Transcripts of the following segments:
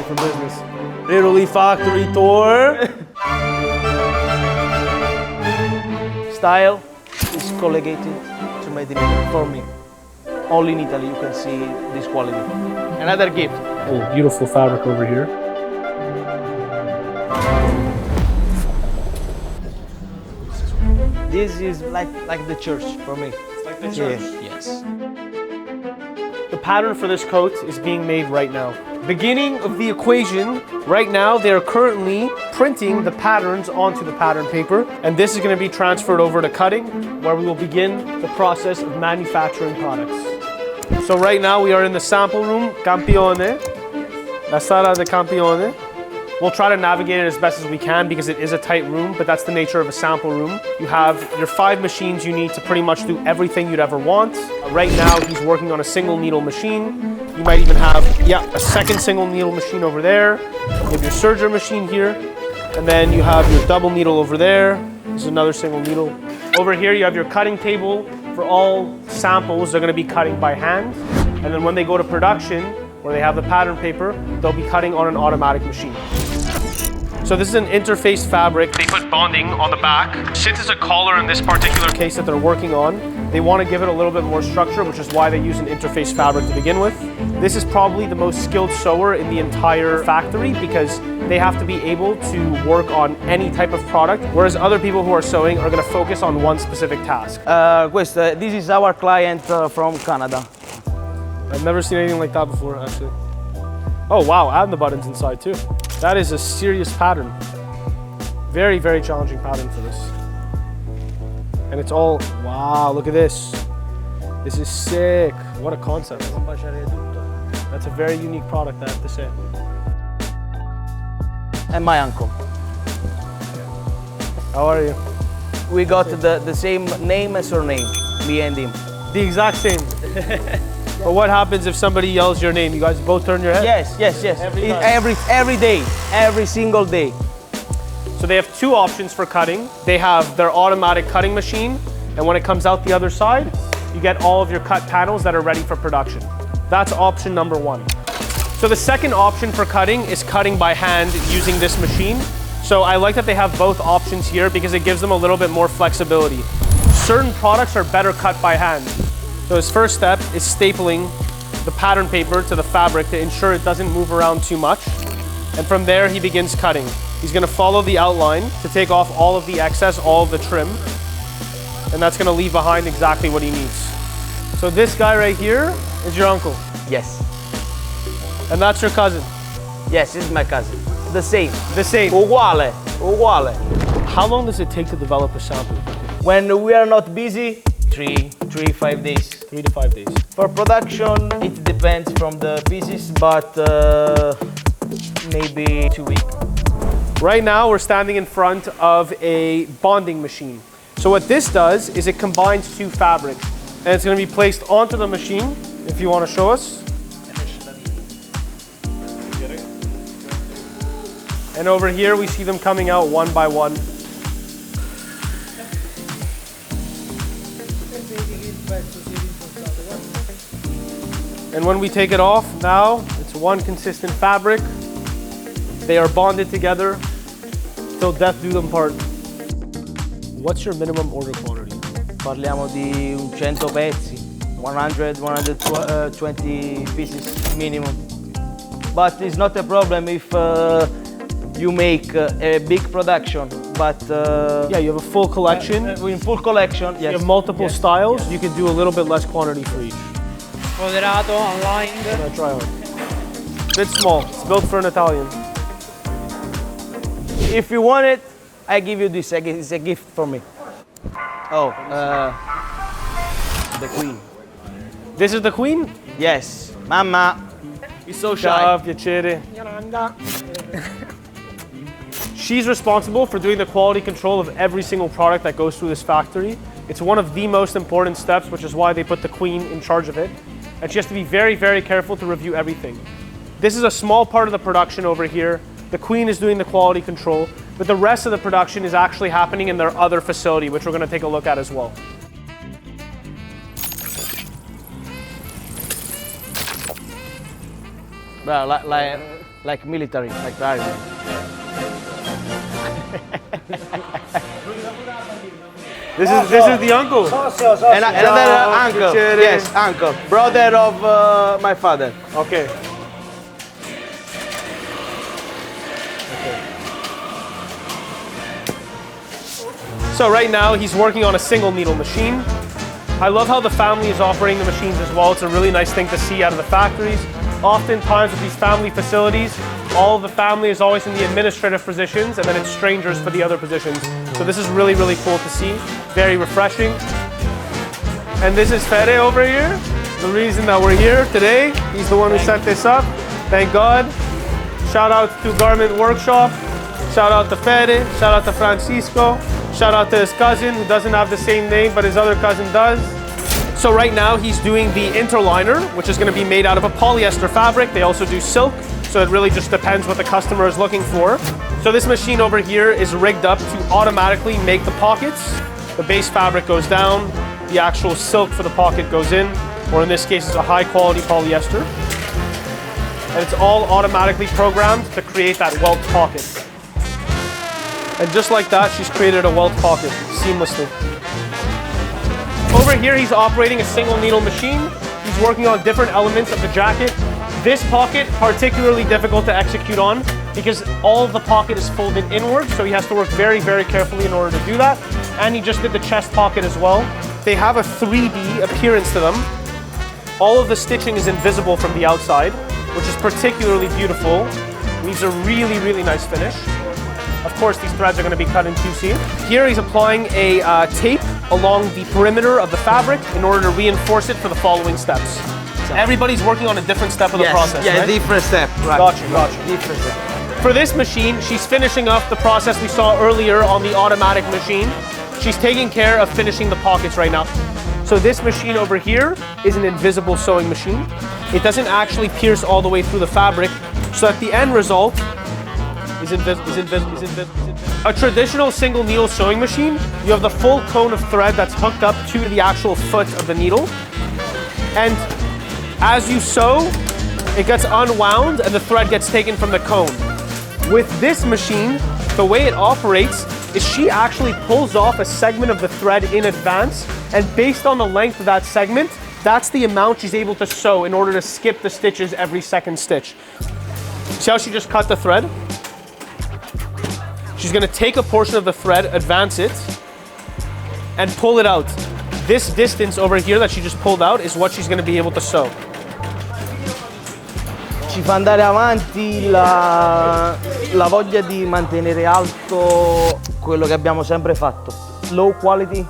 for business. Italy factory tour. Style is collegated to made in Italy for me. Only in Italy you can see this quality. Another gift. Oh, beautiful fabric over here. This is like the church for me. It's like the church. Yes. The pattern for this coat is being made right now. Beginning of the equation, right now they are currently printing the patterns onto the pattern paper, and this is going to be transferred over to cutting, where we will begin the process of manufacturing products. So right now we are in the sample room, Campione, la sala de Campione. We'll try to navigate it as best as we can because it is a tight room, but that's the nature of a sample room. You have your 5 machines you need to pretty much do everything you'd ever want. Right now, he's working on a single needle machine. You might even have, a second single needle machine over there. You have your serger machine here. And then you have your double needle over there. This is another single needle. Over here, you have your cutting table. For all samples, they're gonna be cutting by hand. And then when they go to production, where they have the pattern paper, they'll be cutting on an automatic machine. So this is an interface fabric. They put bonding on the back. Since it's a collar in this particular case that they're working on, they want to give it a little bit more structure, which is why they use an interface fabric to begin with. This is probably the most skilled sewer in the entire factory because they have to be able to work on any type of product, whereas other people who are sewing are going to focus on one specific task. This is our client from Canada. I've never seen anything like that before, actually. Oh wow, and the buttons inside too. That is a serious pattern. Very, very challenging pattern for this. And it's all, wow, look at this. This is sick. What a concept. That's a very unique product, I have to say. And my uncle. How are you? We got the same name and surname, me and him. The exact same. But what happens if somebody yells your name? You guys both turn your head? Yes. Every day, every single day. So they have 2 options for cutting. They have their automatic cutting machine, and when it comes out the other side, you get all of your cut panels that are ready for production. That's option number 1. So the second option for cutting is cutting by hand using this machine. So I like that they have both options here because it gives them a little bit more flexibility. Certain products are better cut by hand. So his first step is stapling the pattern paper to the fabric to ensure it doesn't move around too much. And from there, he begins cutting. He's gonna follow the outline to take off all of the excess, all of the trim. And that's gonna leave behind exactly what he needs. So this guy right here is your uncle. Yes. And that's your cousin. Yes, this is my cousin. The same. The same. Uguale. How long does it take to develop a sample? When we are not busy, 5 days. 3 to 5 days. For production, it depends from the pieces, but maybe 2 weeks. Right now, we're standing in front of a bonding machine. So what this does is it combines 2 fabrics, and it's going to be placed onto the machine, if you want to show us. And over here, we see them coming out one by one. And when we take it off, now it's one consistent fabric. They are bonded together till death do them part. What's your minimum order quantity? Parliamo di 100 pezzi, 120 pieces minimum. But it's not a problem if you make a big production, but yeah, you have a full collection. In full collection, yes. You have multiple styles. Yes. You can do a little bit less quantity for each. Moderato, online. Try on. Bit small. It's built for an Italian. If you want it, I give you this. It's a gift for me. Oh, the queen. This is the queen? Yes. Mamma. He's so shy. Ciao, piacere. She's responsible for doing the quality control of every single product that goes through this factory. It's one of the most important steps, which is why they put the queen in charge of it. And she has to be very, very careful to review everything. This is a small part of the production over here. The queen is doing the quality control, but the rest of the production is actually happening in their other facility, which we're going to take a look at as well. Bro, like military, like the army. This is the uncle. And another uncle, yes, uncle, brother of my father. Okay. So right now he's working on a single needle machine. I love how the family is operating the machines as well. It's a really nice thing to see out of the factories. Oftentimes with these family facilities, all of the family is always in the administrative positions and then it's strangers for the other positions. So this is really, really cool to see. Very refreshing. And this is Fede over here. The reason that we're here today. He's the one who set this up. Thank God. Shout out to Garment Workshop. Shout out to Fede. Shout out to Francisco. Shout out to his cousin who doesn't have the same name, but his other cousin does. So right now he's doing the interliner, which is going to be made out of a polyester fabric. They also do silk, so it really just depends what the customer is looking for. So this machine over here is rigged up to automatically make the pockets. The base fabric goes down, the actual silk for the pocket goes in, or in this case it's a high quality polyester. And it's all automatically programmed to create that welt pocket. And just like that, she's created a welt pocket seamlessly. Over here, he's operating a single needle machine. He's working on different elements of the jacket. This pocket, particularly difficult to execute on because all of the pocket is folded inward, so he has to work very, very carefully in order to do that. And he just did the chest pocket as well. They have a 3D appearance to them. All of the stitching is invisible from the outside, which is particularly beautiful. Leaves a really, really nice finish. Of course, these threads are going to be cut in 2C. Here he's applying a tape along the perimeter of the fabric in order to reinforce it for the following steps. Everybody's working on a different step of the process, yeah, right? different step. Right. Gotcha. Different step. For this machine, she's finishing up the process we saw earlier on the automatic machine. She's taking care of finishing the pockets right now. So this machine over here is an invisible sewing machine. It doesn't actually pierce all the way through the fabric, so that the end result is invisible. A traditional single needle sewing machine, you have the full cone of thread that's hooked up to the actual foot of the needle. And as you sew, it gets unwound and the thread gets taken from the cone. With this machine, the way it operates is she actually pulls off a segment of the thread in advance, and based on the length of that segment, that's the amount she's able to sew in order to skip the stitches every second stitch. See how she just cut the thread? She's going to take a portion of the thread, advance it, and pull it out. This distance over here that she just pulled out is what she's going to be able to sew. Ci fa andare avanti la voglia di mantenere alto quello che abbiamo sempre fatto. Low quality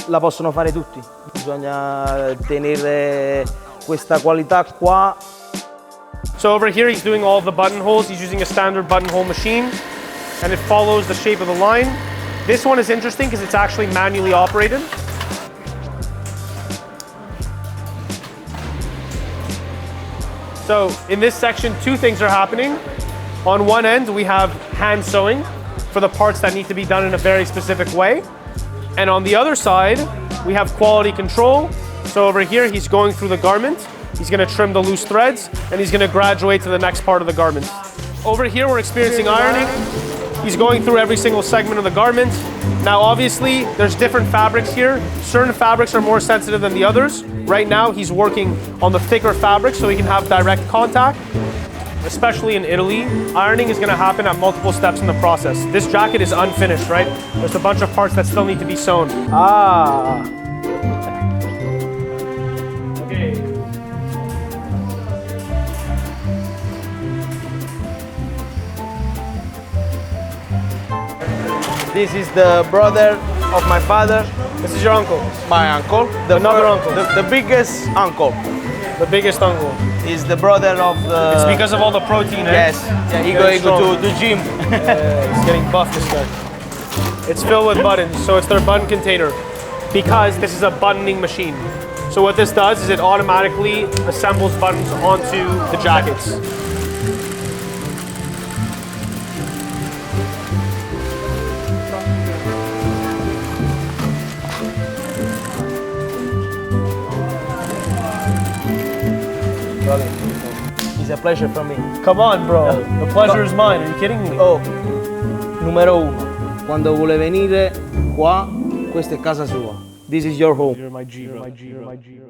la possono fare tutti. Bisogna tenere questa qualità qua. So over here he's doing all the buttonholes. He's using a standard buttonhole machine, and it follows the shape of the line. This one is interesting because it's actually manually operated. So in this section, two things are happening. On one end, we have hand sewing for the parts that need to be done in a very specific way. And on the other side, we have quality control. So over here, he's going through the garment. He's going to trim the loose threads, and he's going to graduate to the next part of the garment. Over here, we're experiencing ironing. He's going through every single segment of the garment. Now, obviously, there's different fabrics here. Certain fabrics are more sensitive than the others. Right now, he's working on the thicker fabric so he can have direct contact. Especially in Italy, ironing is going to happen at multiple steps in the process. This jacket is unfinished, right? There's a bunch of parts that still need to be sewn. Okay. This is the brother of my father. This is your uncle. My uncle. Another uncle. The biggest uncle. The biggest uncle. Is the brother of the... It's because of all the protein, eh? Yes. Yeah, he go to the gym. He's getting buff, this guy. It's filled with buttons, so it's their button container. Because this is a buttoning machine. So what this does is it automatically assembles buttons onto the jackets. He's It's a pleasure for me. Come on, bro. The pleasure is mine. Are you kidding me? Oh, numero uno, quando vuole venire qua, questa è casa sua. This is your home. You're my G, bro. You're my G.